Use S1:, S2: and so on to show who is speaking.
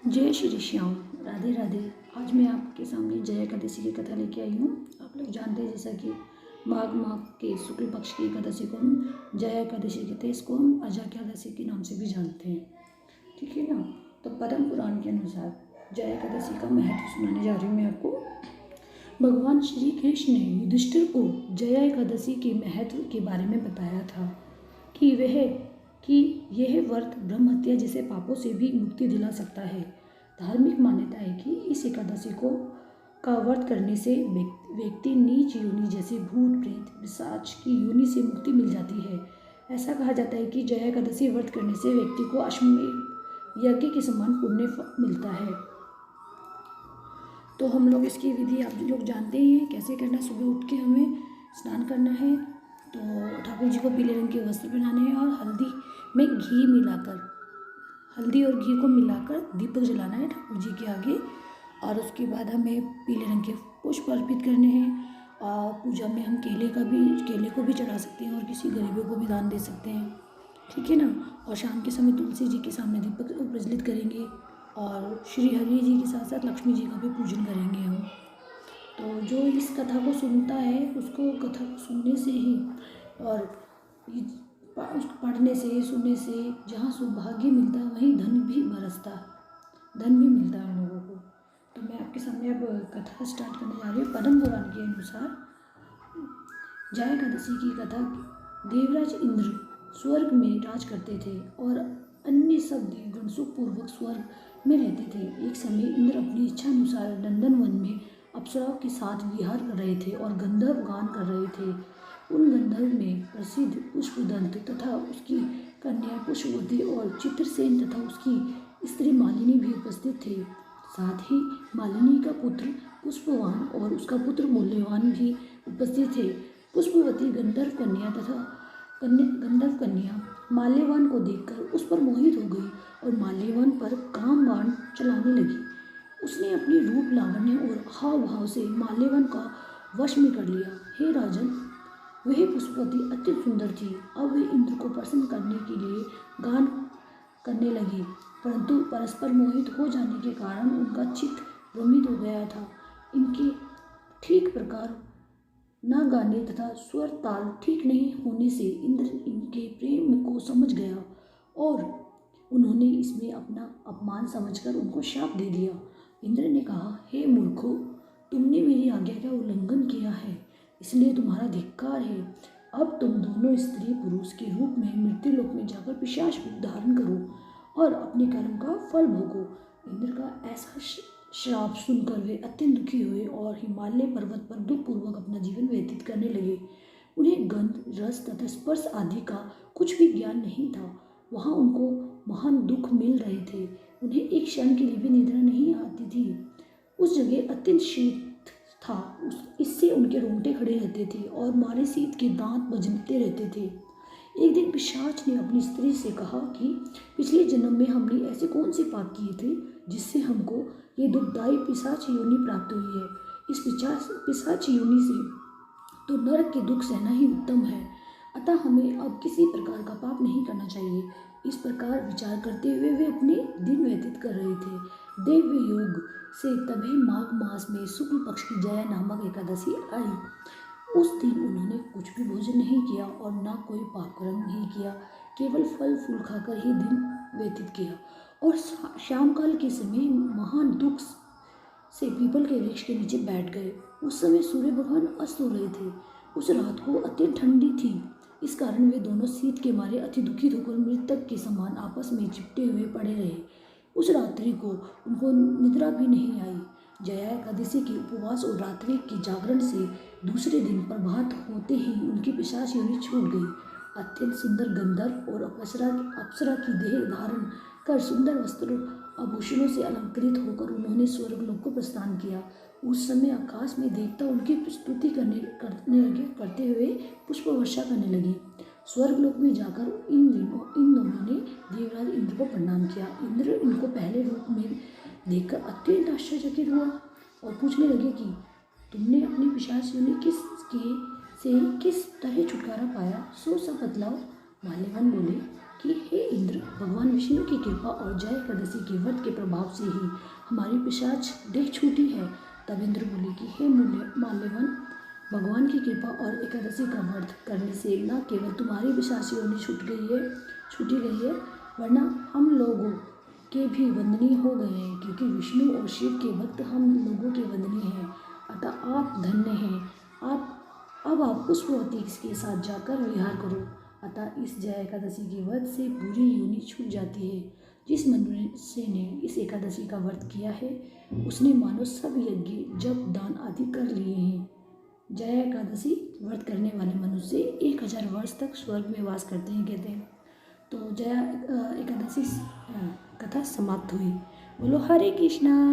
S1: जय श्री श्याम। राधे राधे। आज मैं आपके सामने जया एकादशी की कथा लेके आई हूँ। आप लोग जानते हैं जैसा कि माघ माह के शुक्ल पक्ष की एकादशी को हम जया एकादशी कहते हैं। इसको हम अजा एकादशी के नाम से भी जानते हैं, ठीक है ना। तो पद्म पुराण के अनुसार जया एकादशी का महत्व सुनाने जा रही हूँ मैं आपको। भगवान श्री कृष्ण ने युधिष्ठिर को जया एकादशी के महत्व के बारे में बताया था कि यह व्रत ब्रह्म हत्या जैसे पापों से भी मुक्ति दिला सकता है। धार्मिक मान्यता है कि इस एकादशी का व्रत करने से व्यक्ति नीच योनि जैसे भूत प्रेत पिशाच की योनि से मुक्ति मिल जाती है। ऐसा कहा जाता है कि जया एकादशी व्रत करने से व्यक्ति को अश्वमेध यज्ञ के समान पुण्य मिलता है। तो हम लोग इसकी विधि आप लोग जानते ही हैं कैसे करना। सुबह उठ के हमें स्नान करना है, तो ठाकुर जी को पीले रंग के वस्त्र पहनाने हैं और हल्दी और घी को मिलाकर दीपक जलाना है ठाकुर जी के आगे। और उसके बाद हमें पीले रंग के पुष्प अर्पित करने हैं। और पूजा में हम केले को भी चढ़ा सकते हैं और किसी गरीबों को भी दान दे सकते हैं, ठीक है ना। और शाम के समय तुलसी जी के सामने दीपक प्रज्वलित करेंगे और श्री हरि जी के साथ साथ लक्ष्मी जी का भी पूजन करेंगे हम। तो जो इस कथा को सुनता है उसको कथा को सुनने से ही और उसको पढ़ने से सुनने से जहाँ सौभाग्य मिलता है वहीं धन भी मिलता है हम लोगों को। तो मैं आपके सामने अब कथा स्टार्ट करने जा रही हूँ। पद्म पुराण के अनुसार जया एकादशी की कथा। देवराज इंद्र स्वर्ग में राज करते थे और अन्य सब देवगण सुखपूर्वक स्वर्ग में रहते थे। एक समय इंद्र अपनी इच्छा अनुसार नंदन वन में अप्सराओं के साथ विहार कर रहे थे और गंधर्व गान कर रहे थे। उन गंधर्व में प्रसिद्ध पुष्पदंत तथा उसकी कन्या पुष्पवती और चित्रसेन तथा उसकी स्त्री मालिनी भी उपस्थित थे। साथ ही मालिनी का पुत्र पुष्पवान और उसका पुत्र मूल्यवान भी उपस्थित थे। पुष्पवती गंधर्व कन्या माल्यवान को देखकर उस पर मोहित हो गई और माल्यवान पर काम बाण चलाने लगी। उसने अपने रूप लावण्य और हाव भाव से माल्यवान का वश में कर लिया। हे राजन, वह पुष्पवती अत्यंत सुंदर थी। अब वे इंद्र को प्रसन्न करने के लिए गान करने लगी, परंतु परस्पर मोहित हो जाने के कारण उनका चित्त भ्रमित हो गया था। इनके ठीक प्रकार न गाने तथा स्वर ताल ठीक नहीं होने से इंद्र इनके प्रेम को समझ गया और उन्होंने इसमें अपना अपमान समझकर उनको शाप दे दिया। इंद्र ने कहा, हे मूर्खों, तुमने मेरी आज्ञा का उल्लंघन किया है, इसलिए तुम्हारा धिक्कार है। अब तुम दोनों स्त्री पुरुष के रूप में मृत्युलोक में जाकर पिशाच रूप धारण करो और अपने कर्म का फल भोगो। इंद्र का ऐसा श्राप सुनकर वे अत्यंत दुखी हुए और हिमालय पर्वत पर दुखपूर्वक अपना जीवन व्यतीत करने लगे। उन्हें गंध रस तथा स्पर्श आदि का कुछ भी ज्ञान नहीं था। वहाँ उनको महान दुख मिल रहे थे। उन्हें एक क्षण के लिए भी निद्रा नहीं आती थी। उस जगह अत्यंत शीत था, इससे उनके रोंगटे खड़े रहते थे और मारे शीत के दांत बजते रहते थे। एक दिन पिशाच ने अपनी स्त्री से कहा कि पिछले जन्म में हमने ऐसे कौन से पाप किए थे जिससे हमको ये दुखदायी पिशाच योनि प्राप्त हुई है। इस पिशाच योनि से तो नरक के दुख सहना ही उत्तम है, अतः हमें अब किसी प्रकार का पाप नहीं करना चाहिए। इस प्रकार विचार करते हुए वे अपने दिन व्यतीत कर रहे थे। दैव योग से तभी माघ मास में शुक्ल पक्ष की जया नामक एकादशी आई। उस दिन उन्होंने कुछ भी भोजन नहीं किया और न कोई पाप कर्म नहीं किया, केवल फल फूल खाकर ही दिन व्यतीत किया। और शाम काल के समय महान दुख से पीपल के वृक्ष के नीचे बैठ गए। उस समय सूर्य भगवान अस्त हो रहे थे। उस रात को अत्यंत ठंडी थी, इस कारण वे दोनों शीत के मारे अति दुखित होकर मृतक के समान आपस में चिपटे हुए पड़े रहे। उस रात्रि को उनको निद्रा भी नहीं आई। जया एकादशी के उपवास और रात्रि के जागरण से दूसरे दिन प्रभात होते ही उनकी पिशाच योनि छूट गई। अत्यंत सुंदर गंधर्व और अप्सरा की देह धारण कर सुंदर वस्त्रों आभूषणों से अलंकृत होकर उन्होंने स्वर्गलोक को प्रस्थान किया। उस समय आकाश में देवता उनकी स्तुति करते हुए पुष्प वर्षा करने लगी। स्वर्गलोक में जाकर इन दोनों ने देवराज इंद्र को प्रणाम किया। इंद्र इनको पहले रूप में देखकर अत्यंत आश्चर्यचकित हुआ और पूछने लगे कि तुमने अपनी पिशाच योनि किस तरह छुटकारा पाया, सो सब बतलाओ। माल्यवान बोले कि हे इंद्र, भगवान विष्णु की कृपा और जया एकादशी के व्रत के प्रभाव से ही हमारी पिशाच देह छूटी है। तब इंद्र बोले कि हे माल्यवन, भगवान की कृपा और एकादशी का व्रत करने से न केवल तुम्हारी पिशाची योनि छूटी गई है, वरना हम लोगों के भी वंदनीय हो गए हैं, क्योंकि विष्णु और शिव के भक्त हम लोगों के वंदनीय हैं। अतः आप धन्य हैं। अब आप पुष्पवती के साथ जाकर विहार करो। अतः इस जया एकादशी के व्रत से बुरी योनि छूट जाती है। जिस मनुष्य ने इस एकादशी का व्रत किया है, उसने मानो सब यज्ञ, जप, दान आदि कर लिए हैं। जया एकादशी व्रत करने वाले मनुष्य 1000 वर्ष तक स्वर्ग में वास करते हैं, कहते हैं। तो जया एकादशी कथा समाप्त हुई। बोलो हरे कृष्णा।